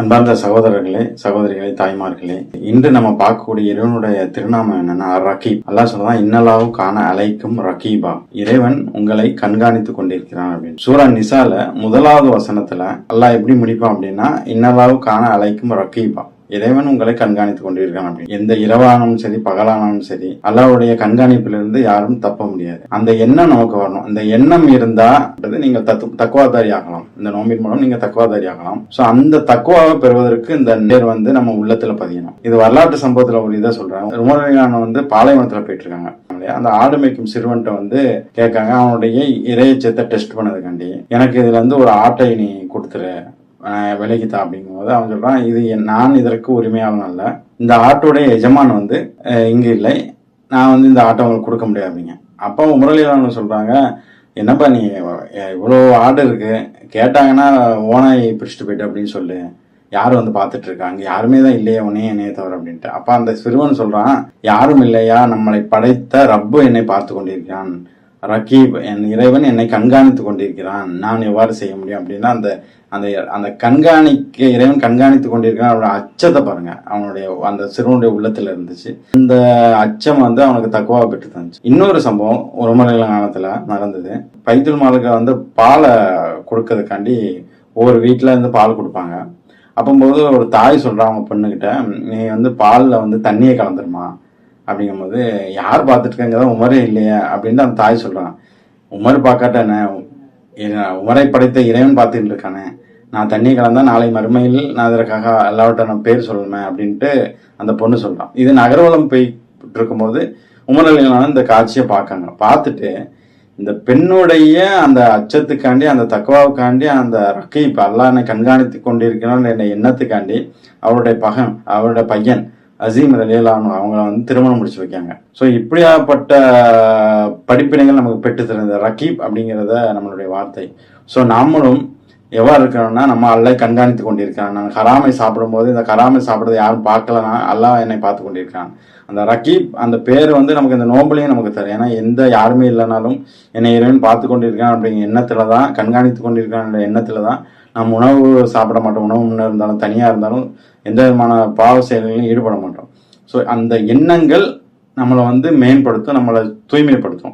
அன்பார்ந்த சகோதரர்களே, சகோதரிகளே, தாய்மார்களே, இன்று நம்ம பார்க்கக்கூடிய இறைவனுடைய திருநாமம் என்னன்னா ரகீப். அல்லாஹ் சொல்றான், இன்னல்லாஹு கான அலைக்கும் ரகீபா, இறைவன் உங்களை கண்காணித்துக் கொண்டிருக்கிறான் அப்படின்னு. சூரா நிசால முதலாவது வசனத்துல அல்லாஹ் எப்படி முடிப்பான் அப்படின்னா, இன்னல்லாஹு கான அலைக்கும் ரகீபா, இறைவன் உங்களை கண்காணித்துக் கொண்டிருக்கான் அப்படின்னு. எந்த இரவானாலும் சரி பகலானாலும் சரி அல்லாஹ்வுடைய கண்காணிப்பிலிருந்து யாரும் தப்ப முடியாது. அந்த எண்ணம் நமக்கு வரணும். இந்த எண்ணம் இருந்தா நீங்கள் தக்குவாதாரி ஆகலாம். இந்த நோம்பின் மூலம் நீங்க தக்குவாதாரி ஆகலாம். சோ அந்த தக்குவாவை பெறுவதற்கு இந்த நேர் நம்ம உள்ளத்துல பதியணும். இது வரலாற்று சம்பவத்துல ஒரு இதை சொல்றாங்க. உமர் பாலைவனத்துல போயிட்டு இருக்காங்க. அந்த ஆடு மேய்க்கும் சிறுவன்ட்ட கேட்காங்க, அவனுடைய இறையச்சத்தை டெஸ்ட் பண்ணதுக்காண்டி எனக்கு இதுல ஒரு ஆட்டை நீ கொடுத்துரு, விலைக்குத்தா அப்படிங்கும்போது அவன் சொல்றான், இது நான் இதற்கு உரிமையாளன் அல்ல, இந்த ஆட்டோடைய எஜமான் இங்க இல்லை, நான் இந்த ஆட்டை உங்களுக்கு கொடுக்க முடியாது அப்படிங்க. அப்போ முரளியாளன் சொல்றாங்க, என்னப்பா நீ இவ்வளோ ஆடு இருக்கு, கேட்டாங்கன்னா ஓனாய் பிடிச்சிட்டு போயிட்டு அப்படின்னு சொல்லு, யாரும் பார்த்துட்டு இருக்காங்க, யாருமே தான் இல்லையா உன்னையே என்னைய தவிர அப்படின்ட்டு. அப்ப அந்த சிறுவன் சொல்றான், யாரும் இல்லையா, நம்மளை படைத்த ரப்பு என்னை பார்த்து கொண்டிருக்கிறான், ரகீப் என் இறைவன் என்னை கண்காணித்துக் கொண்டிருக்கிறான், நான் எவ்வாறு செய்ய முடியும் அப்படின்னா அந்த அந்த அந்த கண்காணிக்க இறைவன் கண்காணித்துக் கொண்டிருக்கிறான். அவனோட அச்சத்தை பாருங்க, அவனுடைய அந்த சிறுவனுடைய உள்ளத்துல இருந்துச்சு. இந்த அச்சம் அவனுக்கு தக்குவா பெற்று தந்துச்சு. இன்னொரு சம்பவம் ஒரு காலத்துல நடந்தது. பைத்துல் மாலுக்கு பாலை கொடுக்கறதுக்காண்டி ஒவ்வொரு வீட்டுல பால் கொடுப்பாங்க. அப்போது ஒரு தாய் சொல்றான் அவங்க பொண்ணுகிட்ட, நீ பால்ல தண்ணியை கலந்துருமா அப்படிங்கும்போது, யார் பார்த்துட்டு இருக்காங்க, உமரே இல்லையா அப்படின்ட்டு அந்த தாய் சொல்றான். உமர் பார்க்காட்ட என்ன, உமரை படைத்த இறைவன் பார்த்துட்டு இருக்கானே, நான் தண்ணி கலந்தா நாளை மறுமையில் நான் அதற்காக அல்லாஹ்விட்ட நான் பேர் சொல்லணுமே அப்படின்ட்டு அந்த பொண்ணு சொல்றான். இது நகர்வலம் போயிட்டு இருக்கும்போது உமர் ரலியல்லாஹு இந்த காட்சியை பார்க்காங்க. பார்த்துட்டு இந்த பெண்ணுடைய அந்த அச்சத்துக்காண்டி, அந்த தக்குவாவுக்காண்டி, அந்த ரகீப் அல்லாஹ் என்னை கண்காணித்து கொண்டிருக்கிறான் என்ற எண்ணத்துக்காண்டி அவருடைய பையன் அசீம் ரலியல்லாஹு அவங்கள திருமணம் முடிச்சு வைக்காங்க. ஸோ இப்படியாப்பட்ட படிப்பினைகள் நமக்கு பெற்று தருந்த ரகீப் அப்படிங்கிறத நம்மளுடைய வார்த்தை. ஸோ நாமளும் எவ்வாறு இருக்கிறோம்னா, நம்ம அல்லாஹ் கண்காணித்து கொண்டிருக்கான். நான் ஹராமை சாப்பிடும்போது இந்த ஹராமை சாப்பிட்றதை யாரும் பார்க்கலனா அல்லாஹ் என்னை பார்த்து கொண்டிருக்கான். அந்த ரகீப் அந்த பேர் நமக்கு இந்த நோம்பலையும் நமக்கு தரும். ஏன்னா எந்த யாருமே இல்லைனாலும் என்னை இறைவன் பார்த்து கொண்டிருக்கான் அப்படிங்கிற எண்ணத்துல தான், கண்காணித்து கொண்டிருக்கான் எண்ணத்துல தான் நம்ம உணவு சாப்பிட மாட்டோம். உணவு முன்ன இருந்தாலும் தனியா இருந்தாலும் எந்த விதமான பாவ செயல்களிலும் ஈடுபட மாட்டோம். ஸோ அந்த எண்ணங்கள் நம்மளை மேம்படுத்தும், நம்மளை தூய்மைப்படுத்தும்.